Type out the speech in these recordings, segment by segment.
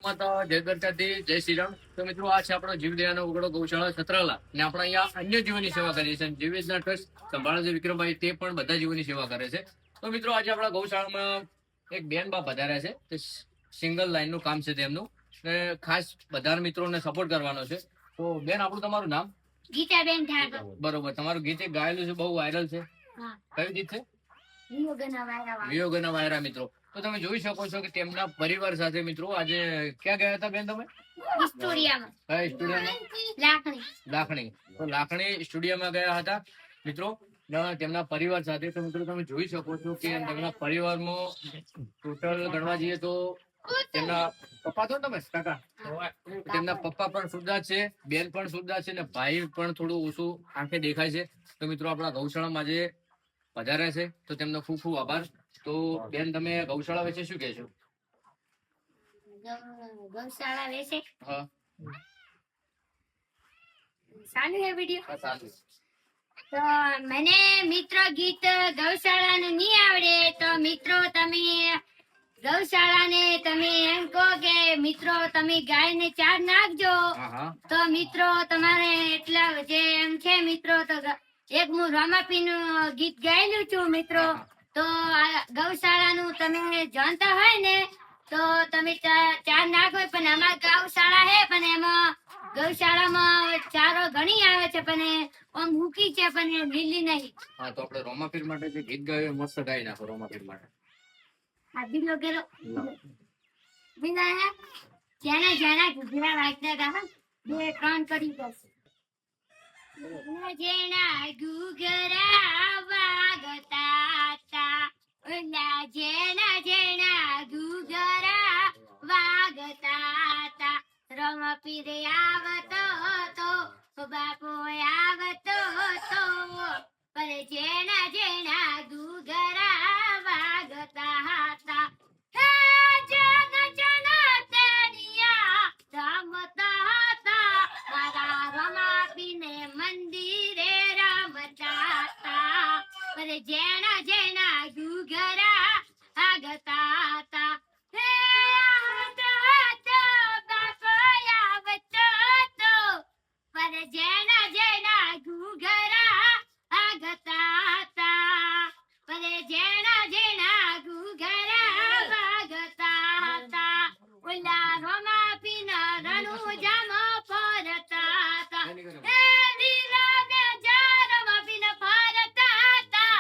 માતા જય દ્વારકાથી જય શ્રી રામ. તો મિત્રો આ છે આપણો જીવદયાનો ઉગડો ગૌશાળા છત્રાલા ને આપણે અહીંયા અન્ય જીવોની સેવા કરીએ છીએ. જીવ યોજના ટ્રસ્ટ સંભાળે છે વિક્રમભાઈ, તે પણ બધા જીવોની સેવા કરે છે. તો મિત્રો આજે આપણા ગૌશાળામાં એક બેન બા પધાર્યા છે. તે સિંગલ લાઈનનું કામ છે તેમનું, ને ખાસ બધા મિત્રોને સપોર્ટ કરવાનો છે. તો બેન, આપણું તમારું નામ? ગીતાબેન ઠાકોર. બરોબર. તમારું ગીત એક ગાયેલું છે, બહુ વાયરલ છે. કયું ગીત છે? વિયોગના વાયરા. મિત્રો, તો તમે જોઈ શકો છો કે તેમના પરિવાર સાથે મિત્રો આજે ક્યાં ગયા હતા બેન તમે? લાખણી. તો લાખણી સ્ટુડિયોમાં ગયા હતા મિત્રો તેમના પરિવાર સાથે. તો મિત્રો તમે જોઈ શકો છો કે તેમના પરિવારમાં ટોટલ ગણવા જઈએ તો તેમના પપ્પા તો તમે કાકા, તેમના પપ્પા પણ સુદ્ધા છે, બેન પણ સુદ્ધા છે, ને ભાઈ પણ થોડું ઓછું આંખે દેખાય છે. તો મિત્રો આપણા ગૌશાળામાં આજે પધાર્યા છે, તો તેમનો ખૂબ ખૂબ આભાર. તો બેન, તમે ગૌશાળા વિશે શું કહેશો? ગૌશાળા વિશે હા, સારું છે વિડિયો. હા, સારું. તો મને મિત્રો ગીત ગૌશાળાનું નહીં આવડે, તો મિત્રો તમે ગૌશાળાને તમે એમ કહો કે મિત્રો તમે ગાયને ચાર નાખજો. તો મિત્રો તમારે એટલા જે એમ છે મિત્રો, તો એક હું રમાપીનું ગીત ગાયેલું છું મિત્રો. તો ગૌશાળાનું તમે જાણતા હોય ને તો તમે ચાર નાખો, પણ અમારા ગૌશાળા હે પણ એમાં ગૌશાળામાં ચારો ઘણી આવે છે પણ આમ મૂકી છે પણ લીલી નહીં. હા, તો આપણે રોમાપીર માટે જે ગીત ગાયું મસ્ત ગાઈ નાખો રોમાપીર માટે. આ બિલો ગેરો બિના જેના જેના ગુજરા વાગતા ગાવા બે ત્રણ કરી જશે. જેના ગુગરા વાગતા તા, ઓલા જેના જેના ગુગરા વાગતા તા, રમપીર આવતો તો બાપો આવતો તો, પર જેના જેના ગુગરા વાગતા હતા, હે જન જન તેડિયા રમતા હતા, મારા રમાપીને મંદિરે રમતા હતા, પર જેના જેના ગુગરા વાગતા હતા, હે આવતો બાપો આવતો તો, પર જેના જેના ગુગરા વાગતા હતા, પર જેના જેના ગુગરા વાગતા હતા, ઓલા રમાપીના રણુજામો ફરતા હતા, હે દીવા બેજા રમાપીના ફરતા હતા,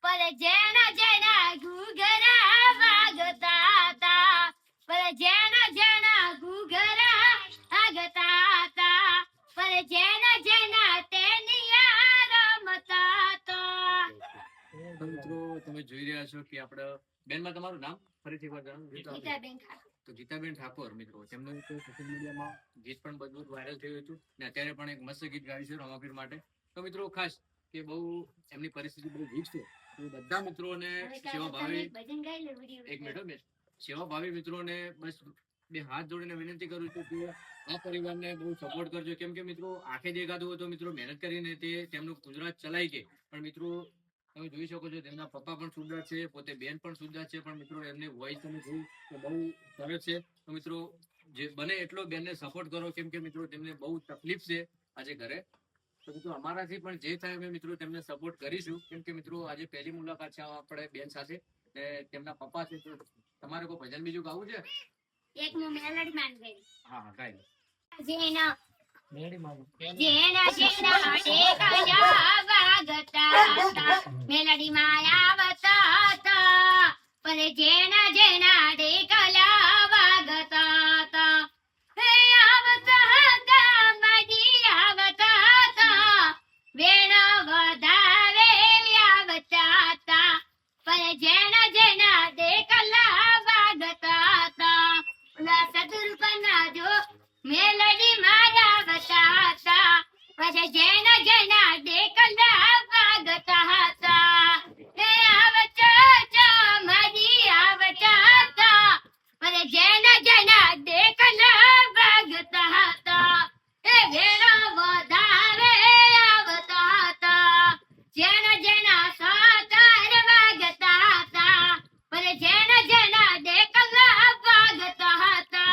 પર જેના જેના ગુગરા વાગતા હતા, પર જેના જેના ગુગરા વાગતા હતા, પર જેના જેના તેનિયા રમતા હતા. મિત્રો તમે જોઈ રહ્યા છો કે આપણે બેનમાં તમારું નામ ફરીથી એકવાર જણાવો. ગીતાબેન ઠાકોર. તો ગીતાબેન ઠાકોર. મિત્રો તેમનું એક સોશિયલ મીડિયામાં ગીત પણ બધું વાયરલ થયું હતું, ને અત્યારે પણ એક મસ્ત ગીત ગાયું છે રમાપીર માટે. તો મિત્રો ખાસ કે બહુ એમની પરિસ્થિતિ બહુ વીક છે, તો બધા મિત્રોને સેવા ભાવી એક મિનિટ બેન, સેવા ભાવી મિત્રોને બસ બે હાથ જોડીને વિનંતી કરું છું કે આ પરિવારને બહુ સપોર્ટ કરજો. કેમ કે મિત્રો આંખે દેખાતું હોય તો મિત્રો મહેનત કરીને તે તેમનું ગુજરાત ચલાવી કે, પણ મિત્રો તમે જોઈ શકો છો તેમના પપ્પા પણ સુધા છે, પોતે બેન પણ સુધા છે, પણ મિત્રો એમને વોઇસ તમે જોયું તો બહુ સરસ છે. તો મિત્રો જે બને એટલો બેનને સપોર્ટ કરો, કેમ કે મિત્રો તેમને બહુ તકલીફ છે આજે ઘરે. તો મિત્રો અમારાથી પણ જે થાય અમે મિત્રો તેમને સપોર્ટ કરીશું, કેમ કે મિત્રો આજે પહેલી મુલાકાત છે આપણે બેન સાથે, ને તેમના પપ્પા છે. તો તમારે કોઈ ભજન બીજું ગાવું છે? એક હું મેલડી માન ગઈ. હા, હા, ગાઈ લો. જેના જેના જેના ટેકયા વાગતા હતા, મેલડી માં આવતા હતા, પર જેના જેના ટેકયા વાગતા હતા, હે આવતા હતા મડી આવતા હતા, વેણ વધારે આવતા હતા, પર જેના જેના ટેકયા વાગતા હતા, ઓલા સદરૂપના જો મેલડી માયા આવતા હતા, પછી જેના જેના દેકલા વાગતા હતા, હે આવતા હતા મારી આવતા હતા, પછી જેના જેના દેકલા વાગતા હતા, એ વેળા વધારે આવતા હતા, જેના જેના સાતાર વાગતા હતા, પછી જેના જેના દેકલા વાગતા હતા.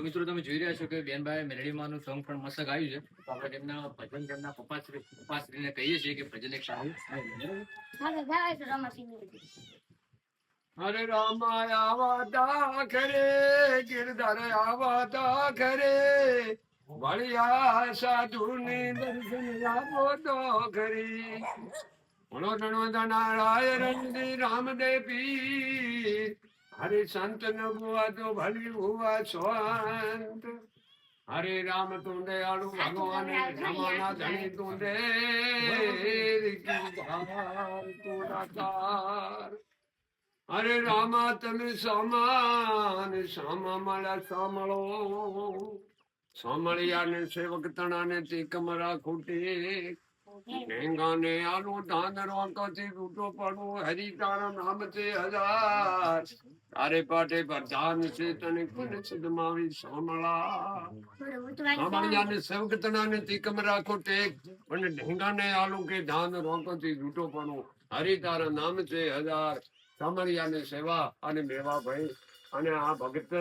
તો મિત્રો તમે જોઈ રહ્યા છો કે બેનભાઈ મેલડીમાંનું સોંગ પણ મસ્ત ગાયું છે. તો આપણે તેમના ભજન તેમના પપ્પાશ્રીને કહીએ છીએ કે ભજન એક સારું ગાય. હવે ગાય તો રમાસી હરે રામ આવતા ખરે ગિરધર આવતા ખરે વળિયા સાધુની દર્શન આપો તો ખરી ભણો ધણો ધનાળાય રણજી રામદેવ પીર હરે સંત ન બુઆ તો ભલી બુઆ સ્વંત હરે રામ તું દયાળુ ભગવાન રમાના ધણી તું દે તું દાતાર અરે રામા તમે સમાન સામા માળા સાંભળો સાંભળ્યા સેવક તણાને તે કમરા ખૂટી ઢેંગાને આલુ ધાન રોકથી રૂટો પડવું હરી તારા નામ છે હજાર તારે પાટે પ્રધાન છે તને કોને સદમાવી સાંભળા સાંભળ્યા સેવક તણાને તે કમરા ખૂટે અને ઢેંગાને આલુ કે ધાન રોકથી રૂટો પડવું હરી તારા નામ છે હજાર સામરિયાની સેવા અને મેવા ભાઈ અને આ ભગત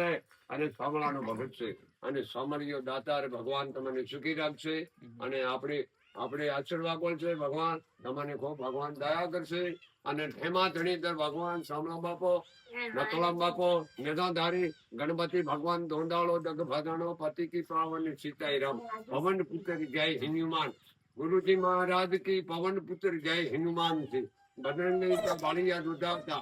અને સામળાનો ભગત છે અને સામરિયો દાતાર ભગવાન તમને સુખી રાખશે અને આપણે આશીર્વાદ છે ભગવાન તમને ખૂબ ભગવાન દયા કરશે અને ઢેમા ધણીધર ભગવાન સામળા બાપો નતોળા બાપો મેધાધારી ગણપતિ ભગવાન દોંડાળો દગ ભાદાણો પતિ કી પાવન સીતાઈ રામ પવન પુત્ર જય હનુમાન ગુરુજી મહારાજ કી પવન પુત્ર જય હનુમાન છે બદલની તો બાળિયા દુધાવતા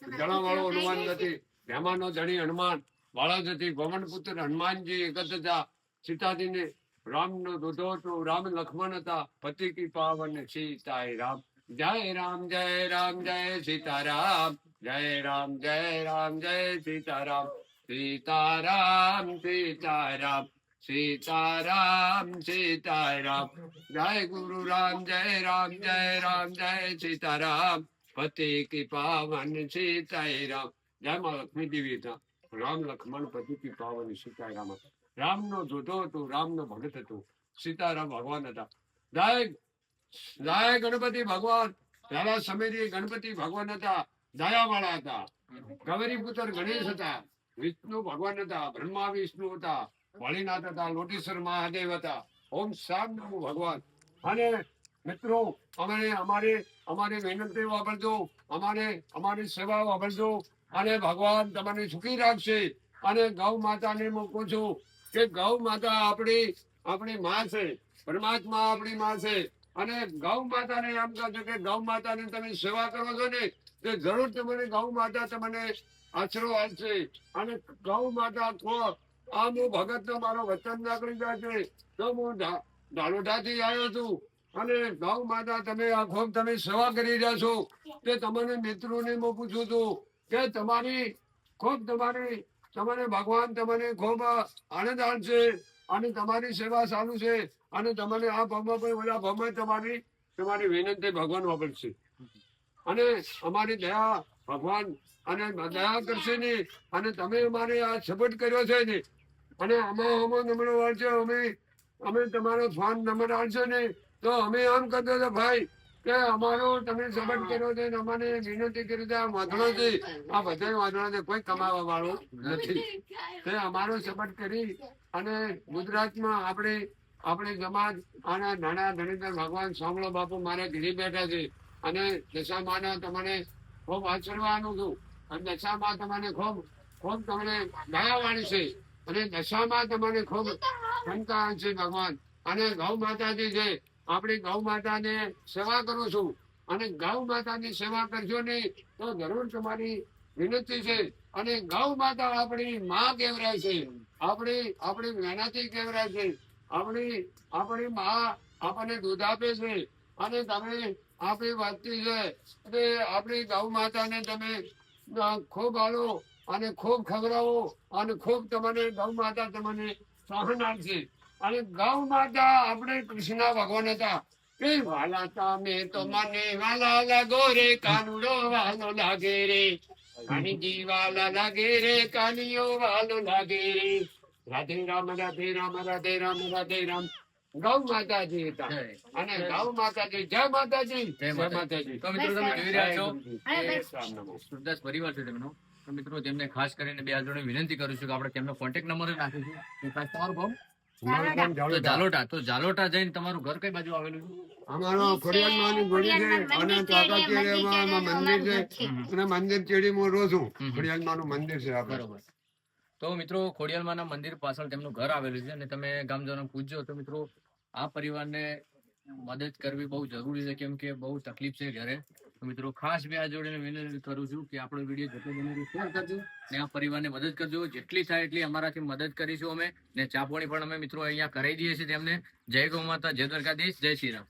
જળાવાળો હનુમાન નથી ભેમાનો ધણી હનુમાન બાળા નથી પવન પુત્ર હનુમાનજી એકત હતા સીતાજીને રામનો દૂધો તો રામ લક્ષ્મણ હતા પતિ કી પાવન સીતાય રામ જય રામ જય રામ જય સીતારામ જય રામ જય રામ જય સીતારામ સીતારામ સીતારામ સીતારામ સીતારામ જય ગુરુ રામ જય રામ જય રામ જય સીતારામ પતિ કી પાવન સીતાય રામ જય માં લક્ષ્મી દેવી હતા રામ લક્ષ્મણ પતિ કી પાવન સીતાય રામ રામનો જોધો હતો રામનો ભગત હતો સીતારામ ભગવાન હતા જય જય ગણપતિ ભગવાન પહેલા સમયથી ગણપતિ ભગવાન હતા દયાવાળા હતા ગૌરી પુત્ર ગણેશ હતા વિષ્ણુ ભગવાન હતા બ્રહ્મા વિષ્ણુ હતા ભોળીનાથ હતા લોટેશ્વર મહાદેવ હતા ઓમ શામ નમો ભગવાન અને મિત્રો અમારી વિનંતી વાપરજો અમારી સેવા વાપરજો અને ભગવાન તમને સુખી રાખશે અને ગૌ માતાને મૂકું છું કે ગૌ માતા આપણી માં છે પરમાત્મા આપણી માં છે અને ગૌ માતાને એમ કહો છો કે ગૌ માતાની તમે સેવા કરો છો ને તે જરૂર તમને ગૌ માતા તમને આશરો આપશે અને ગૌ માતા આ હું ભગત નો મારો વચન નાખી જાય છે તો હું ધાલોઠાથી આવ્યો છું અને ગૌ માતા તમે આ ખૂબ તમે સેવા કરી રહ્યા છો તે તમને મિત્રોને હું પૂછું છું કે તમારી ભગવાન તમને ખૂબ આનંદ આપશે અને તમારી સેવા ચાલુ છે અને તમને આ ભાવમાં પણ બધા ભાવમાં તમારી વિનંતી ભગવાન વાપરશે અને અમારી દયા ભગવાન અને દયા કરશે ને અને તમે અમારે આ સપોર્ટ કર્યો છે ને અને આમાં નંબર વાળશે અમે તમારો ફોન નંબર આવશે ને તો અમે આમ કરતો હતો ભાઈ કે અમારો તમે સપોર્ટ કર્યો છે ને અમારે વિનંતી કરી છે આ વાંધણો છે આ બધા વાંધણો છે કોઈ કમાવા વાળો નથી તે અમારો સપોર્ટ કરી અને ગુજરાતમાં આપણે સમાજ અને નાના ધણીધર ભગવાન સાંભળો બાપુ મારા ઘરે બેઠા છે અને દશામાના તમને ખૂબ આશીર્વાદ છું અને દશામાં તમને ખૂબ તમને દયાવાળી છે અને દશામાં તમને ખૂબ ક્ષમતા છે ભગવાન અને ગૌ માતાજી છે આપણી ગૌ માતાને સેવા કરું છું અને ગૌ માતાની સેવા કરશો નહીં તો જરૂર તમારી વિનંતી છે અને ગૌ માતા આપણી માં કહેવાય છે આપણી મહેનતી કહેવાય છે આપણી માં આપણને દૂધ આપે છે અને તમે આપણી વાતથી છે તે આપણી ગૌ માતાને તમે ખૂબ આલો અને ખૂબ ખવડાવો અને ખૂબ તમને ગૌ માતા તમને સહન આપશે અને ગૌ માતા આપણે કૃષ્ણ ભગવાન હતા કે વાલા તમે તો મને વાલા લાગો રે કાનુડો વાલો લાગે રે કાનીજી વાલા લાગે રે કાનિયો વાલો લાગે રે રાધે રામ રાધે રામ રાધે રામ રાધે રામ ગૌ માતાજી હતા અને ગૌ માતાજી જય માતાજી જય માતાજી તો મિત્રો તમે જોઈ રહ્યા છો અરે સુરદાસ પરિવાર છે તેમનો તો મિત્રો તેમને ખાસ કરીને બે હાથ જોડે વિનંતી કરું છું કે આપણે તેમનો કોન્ટેક્ટ નંબર નાખીશું. તો ખાસ તમારું ગામ? અમારું ગામ તો ઝાલોટા. ઝાલોટા. તો ઝાલોટા જઈને તમારું ઘર કઈ બાજુ આવેલું છે? અમારો ખોડિયાલમાંની ગોળી છે અને તાકા ચેડીમાં મંદિર છે અને મંદિર ચેડીમાં રહું છું. ખોડિયાલમાંનું મંદિર છે આપણે. બરોબર. તો મિત્રો ખોડિયાલમાંના મંદિર પાછળ તેમનું ઘર આવેલું છે અને તમે ગામજનો પૂછજો તો મિત્રો આ પરિવારને મદદ કરવી બહુ જરૂરી છે, કેમ કે બહુ તકલીફ છે ઘરે. તો મિત્રો ખાસ બે હાથ જોડીને વિનંતી કરું છું કે આપણો વિડીયો જેટલો બને એટલો શેર કરજો ને આ પરિવારને મદદ કરજો. જેટલી થાય એટલી અમારાથી મદદ કરીશું અમે, ને ચા પાણી પણ અમે મિત્રો અહીંયા કરાવી દઈએ છીએ તેમને. જય ગૌ માતા, જય દ્વારકાધીશ, જય શ્રી રામ.